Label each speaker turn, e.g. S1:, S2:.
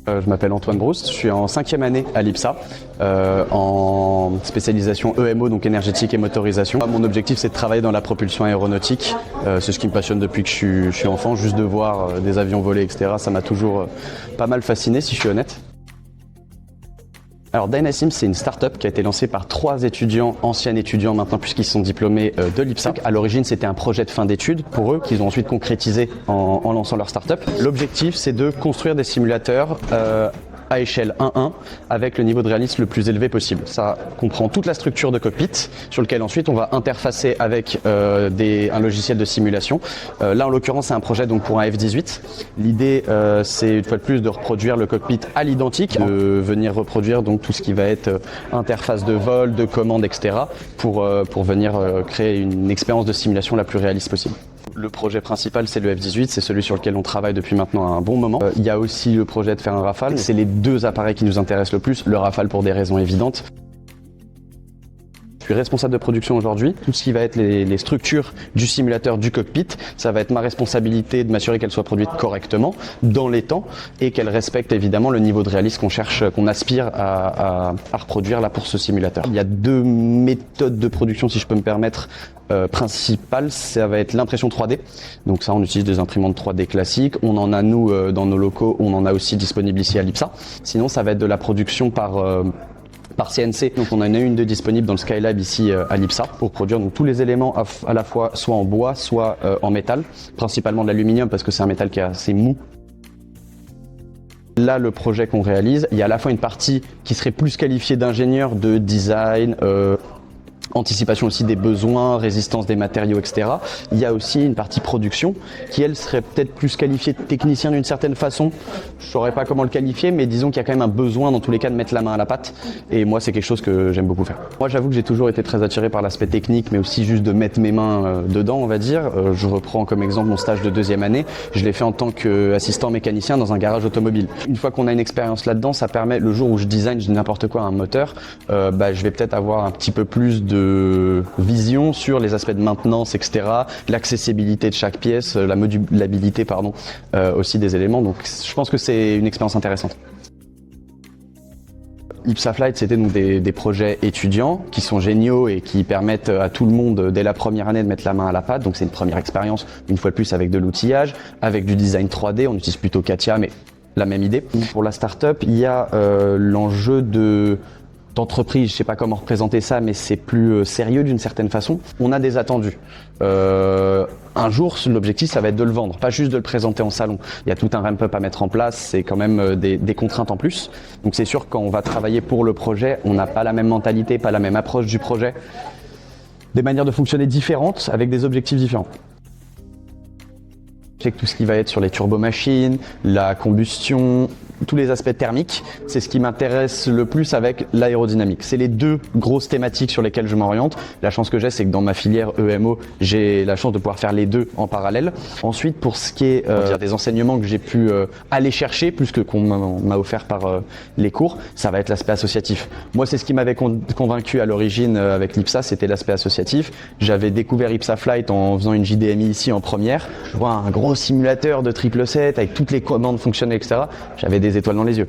S1: Je m'appelle Antoine Brouste, je suis en 5e année à l'IPSA, en spécialisation EMO, donc énergétique et motorisation. Mon objectif, c'est de travailler dans la propulsion aéronautique. C'est ce qui me passionne depuis que je suis enfant, juste de voir des avions voler, etc. Ça m'a toujours pas mal fasciné, si je suis honnête. Alors Dynasims, c'est une start-up qui a été lancée par 3 étudiants, anciens étudiants maintenant puisqu'ils sont diplômés de l'IPSA. À l'origine, c'était un projet de fin d'études pour eux qu'ils ont ensuite concrétisé en lançant leur start-up. L'objectif, c'est de construire des simulateurs à échelle 1-1 avec le niveau de réalisme le plus élevé possible. Ça comprend toute la structure de cockpit sur lequel ensuite on va interfacer avec un logiciel de simulation. Là en l'occurrence c'est un projet donc pour un F-18. L'idée c'est une fois de plus de reproduire le cockpit à l'identique, de venir reproduire donc tout ce qui va être interface de vol, de commande, etc. pour venir créer une expérience de simulation la plus réaliste possible. Le projet principal, c'est le F-18, c'est celui sur lequel on travaille depuis maintenant un bon moment. Il y a aussi le projet de faire un Rafale. C'est les 2 appareils qui nous intéressent le plus. Le Rafale pour des raisons évidentes. Je suis responsable de production aujourd'hui. Tout ce qui va être les structures du simulateur du cockpit, ça va être ma responsabilité de m'assurer qu'elles soient produites correctement, dans les temps, et qu'elles respectent évidemment le niveau de réalisme qu'on aspire à reproduire là pour ce simulateur. Il y a 2 méthodes de production, si je peux me permettre, principales. Ça va être l'impression 3D. Donc ça, on utilise des imprimantes 3D classiques. On en a nous dans nos locaux, on en a aussi disponible ici à l'IPSA. Sinon, ça va être de la production par CNC. Donc on en a une de disponible dans le Skylab ici à l'IPSA pour produire donc tous les éléments à la fois soit en bois, soit en métal, principalement de l'aluminium parce que c'est un métal qui est assez mou. Là, le projet qu'on réalise, il y a à la fois une partie qui serait plus qualifiée d'ingénieur, de design, anticipation aussi des besoins, résistance des matériaux, etc. Il y a aussi une partie production qui, elle, serait peut-être plus qualifiée de technicien d'une certaine façon. Je ne saurais pas comment le qualifier, mais disons qu'il y a quand même un besoin dans tous les cas de mettre la main à la pâte. Et moi, c'est quelque chose que j'aime beaucoup faire. Moi, j'avoue que j'ai toujours été très attiré par l'aspect technique, mais aussi juste de mettre mes mains dedans, on va dire. Je reprends comme exemple mon stage de 2e année. Je l'ai fait en tant qu'assistant mécanicien dans un garage automobile. Une fois qu'on a une expérience là-dedans, ça permet, le jour où je design, je dis n'importe quoi, un moteur, je vais peut-être avoir un petit peu plus de vision sur les aspects de maintenance, etc., l'accessibilité de chaque pièce, la modulabilité, aussi des éléments. Donc je pense que c'est une expérience intéressante. IPSA Flight, c'était donc des projets étudiants qui sont géniaux et qui permettent à tout le monde dès la première année de mettre la main à la pâte. Donc c'est une première expérience, une fois de plus, avec de l'outillage, avec du design 3D. On utilise plutôt CATIA, mais la même idée. Pour la start-up, il y a l'enjeu d'entreprise, je ne sais pas comment représenter ça, mais c'est plus sérieux d'une certaine façon. On a des attendus. Un jour, l'objectif, ça va être de le vendre, pas juste de le présenter en salon. Il y a tout un ramp-up à mettre en place, c'est quand même des contraintes en plus. Donc c'est sûr, quand on va travailler pour le projet, on n'a pas la même mentalité, pas la même approche du projet. Des manières de fonctionner différentes, avec des objectifs différents. Je sais que tout ce qui va être sur les turbomachines, la combustion, tous les aspects thermiques, c'est ce qui m'intéresse le plus avec l'aérodynamique. C'est les 2 grosses thématiques sur lesquelles je m'oriente. La chance que j'ai, c'est que dans ma filière EMO, j'ai la chance de pouvoir faire les 2 en parallèle. Ensuite, pour ce qui est des enseignements que j'ai pu aller chercher, plus que qu'on m'a offert par les cours, ça va être l'aspect associatif. Moi, c'est ce qui m'avait convaincu à l'origine avec l'IPSA, c'était l'aspect associatif. J'avais découvert IPSA Flight en faisant une JDMI ici en première. Je vois un gros simulateur de 777 avec toutes les commandes fonctionnelles, etc. J'avais des étoiles dans les yeux.